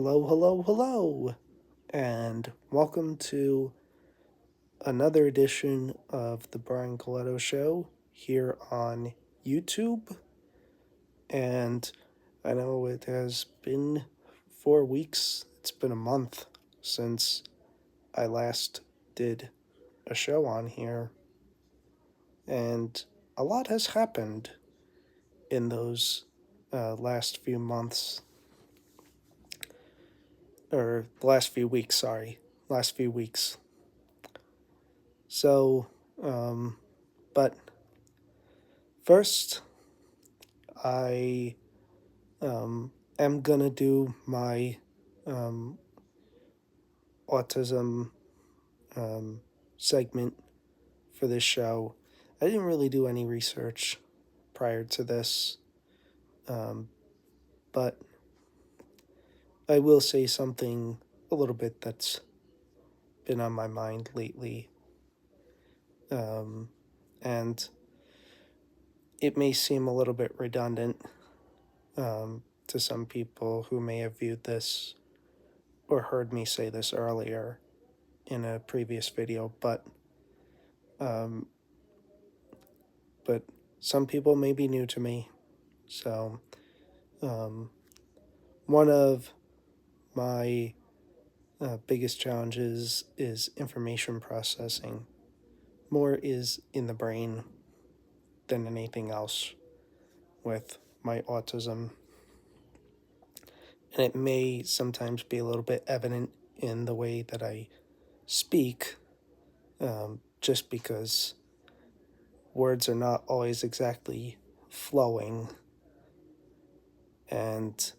Hello, hello, hello, and welcome to another edition of the Brian Colletto Show here on YouTube. And I know it has been 4 weeks, it's been a month since I last did a show on here, and a lot has happened in those last few months, or the last few weeks, sorry, last few weeks. So, um, but first, I am gonna do my um, autism um, segment for this show. I didn't really do any research prior to this, um, but I will say something a little bit that's been on my mind lately. And it may seem a little bit redundant to some people who may have viewed this or heard me say this earlier in a previous video, um, but some people may be new to me. So, um, one of my biggest challenges is information processing. More is in the brain than anything else with my autism. And it may sometimes be a little bit evident in the way that I speak, just because words are not always exactly flowing. And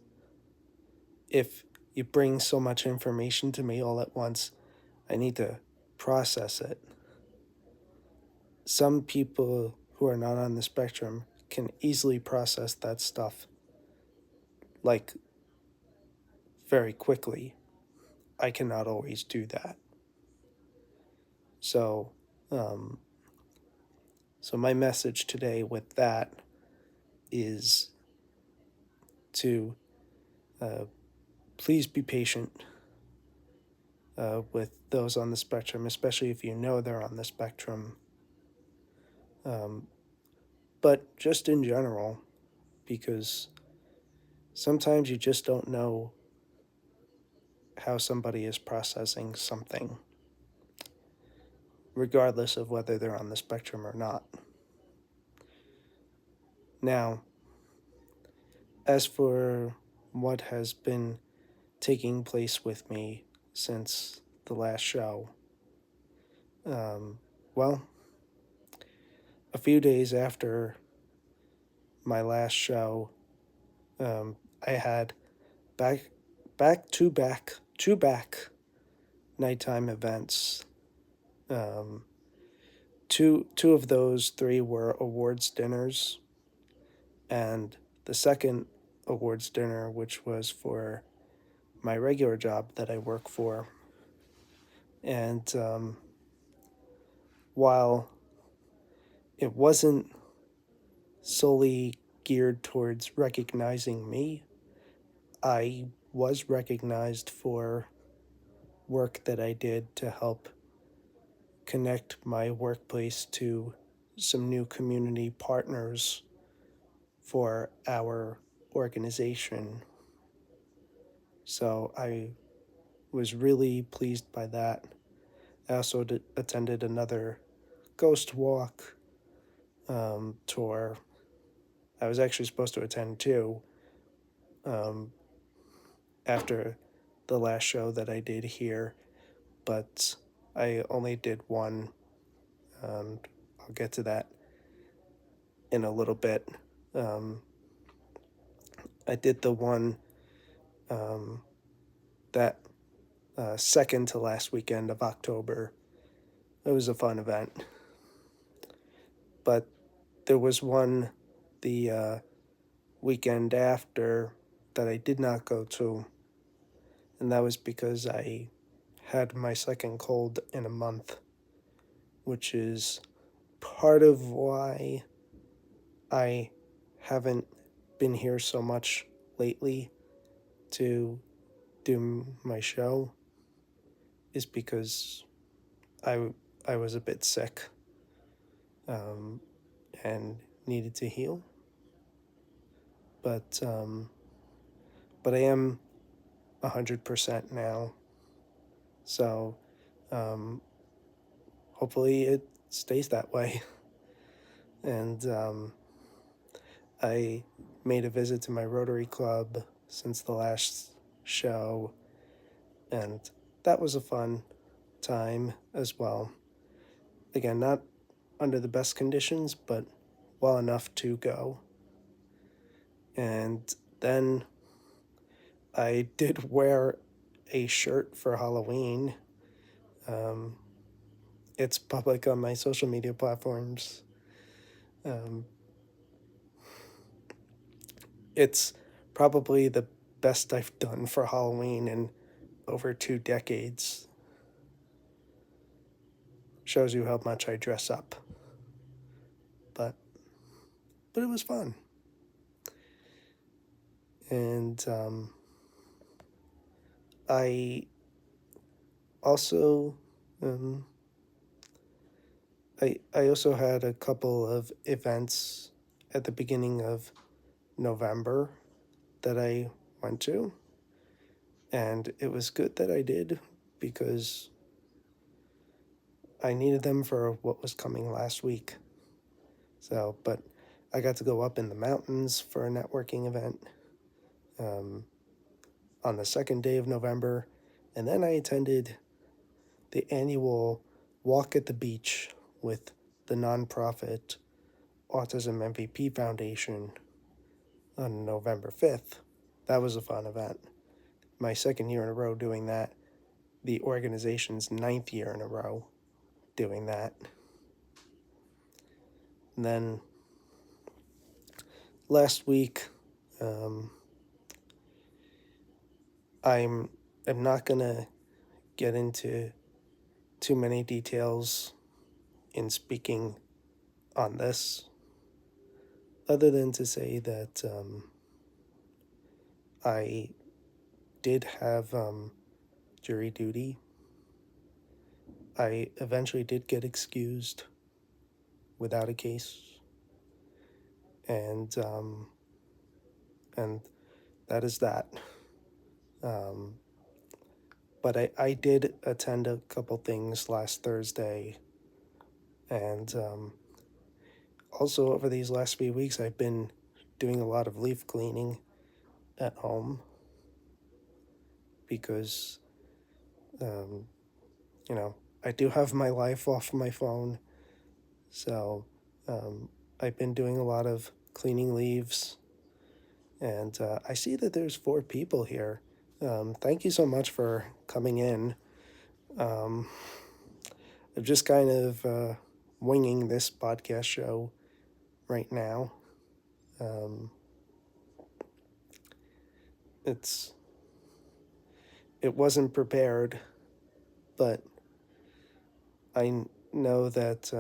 if you bring so much information to me all at once, I need to process it. Some people who are not on the spectrum can easily process that stuff, like, very quickly. I cannot always do that. So, um, so my message today with that is to uh, please be patient with those on the spectrum, especially if you know they're on the spectrum. Um, but just in general, because sometimes you just don't know how somebody is processing something, regardless of whether they're on the spectrum or not. Now, as for what has been taking place with me since the last show, um, well, a few days after my last show, I had back to back nighttime events. Um, two of those three were awards dinners, and the second awards dinner, which was for my regular job that I work for. And while it wasn't solely geared towards recognizing me, I was recognized for work that I did to help connect my workplace to some new community partners for our organization. So I was really pleased by that. I also attended another ghost walk tour. I was actually supposed to attend two um, after the last show that I did here, but I only did one, and I'll get to that in a little bit. Um, I did the one um, that second to last weekend of October. It was a fun event, but there was one the weekend after that I did not go to, and that was because I had my second cold in a month, which is part of why I haven't been here so much lately to do my show is because I I was a bit sick, um, and needed to heal. But but I am 100% now. So um, hopefully it stays that way. And I made a visit to my Rotary Club since the last show, and that was a fun time as well. Again, not under the best conditions, but well enough to go. And then I did wear a shirt for Halloween. Um, it's public on my social media platforms. Um, it's probably the best I've done for Halloween in over 2 decades. Shows you how much I dress up. But but it was fun. And I also um, I also had a couple of events at the beginning of November that I went to, and it was good that I did because I needed them for what was coming last week. So, but I got to go up in the mountains for a networking event um, on the second day of November, and then I attended the annual walk at the beach with the nonprofit Autism MVP Foundation on November 5th. That was a fun event. My second year in a row doing that, the organization's ninth year in a row doing that. And then last week, um, I'm not gonna get into too many details in speaking on this, other than to say that I did have jury duty. I eventually did get excused without a case, and and that is that. Um, but I did attend a couple things last Thursday, and also over these last few weeks, I've been doing a lot of leaf cleaning at home because, um, you know, I do have my life off my phone, so um, I've been doing a lot of cleaning leaves, and I see that there's 4 people here. Thank you so much for coming in. Um, I'm just kind of winging this podcast show right now. Um, it's it wasn't prepared, but I know that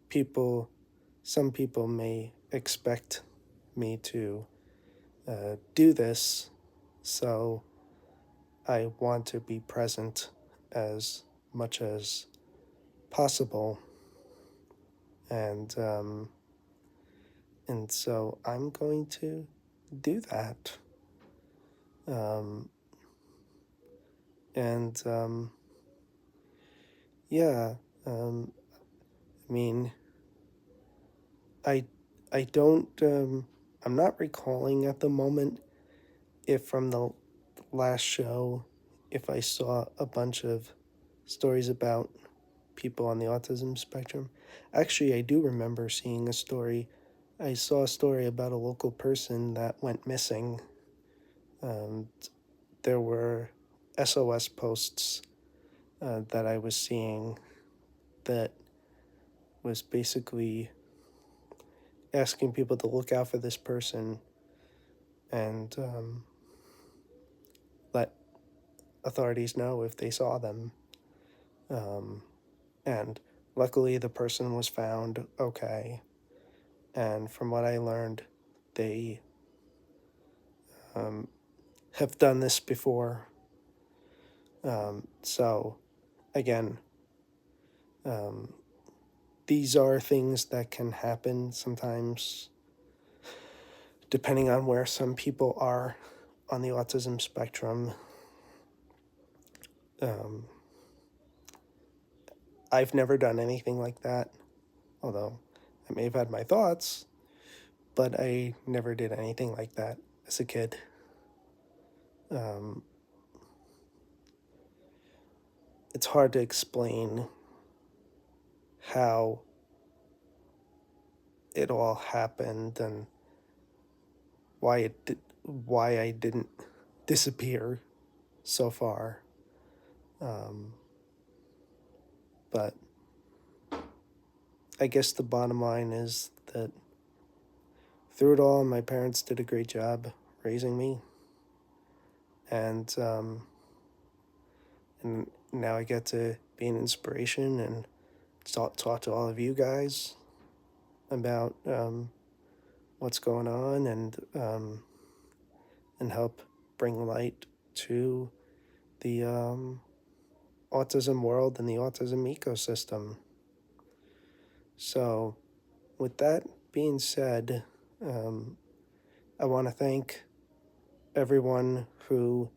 people, some people may expect me to do this, so I want to be present as much as possible, and so I'm going to do that. Um, and yeah, um, I mean, I I don't I'm not recalling at the moment if from the last show if I saw a bunch of stories about people on the autism spectrum. Actually, I do remember seeing a story. I saw a story about a local person that went missing. Um, there were SOS posts that I was seeing that was basically asking people to look out for this person and let authorities know if they saw them. Um, and luckily, the person was found okay. And from what I learned, they um, have done this before. So, again, um, these are things that can happen sometimes, depending on where some people are on the autism spectrum. Um, I've never done anything like that, although I may have had my thoughts, but I never did anything like that as a kid. Um, it's hard to explain how it all happened and why I didn't disappear so far. Um, but I guess the bottom line is that through it all, my parents did a great job raising me, and and now I get to be an inspiration and talk to all of you guys about what's going on, and help bring light to the autism world and the autism ecosystem. So, with that being said, um, I want to thank everyone who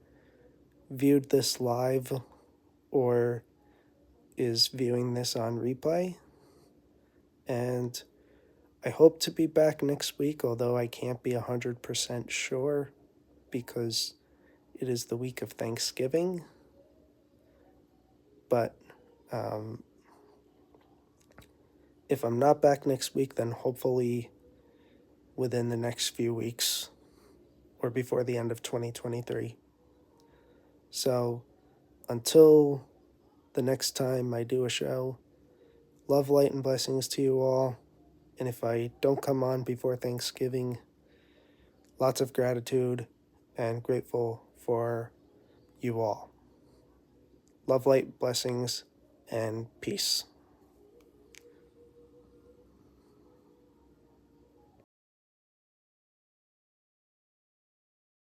viewed this live or is viewing this on replay. And I hope to be back next week, although I can't be 100% sure because it is the week of Thanksgiving. But um, if I'm not back next week, then hopefully within the next few weeks or before the end of 2023. So until the next time I do a show, love, light, and blessings to you all. And if I don't come on before Thanksgiving, lots of gratitude and grateful for you all. Love, light, blessings, and peace.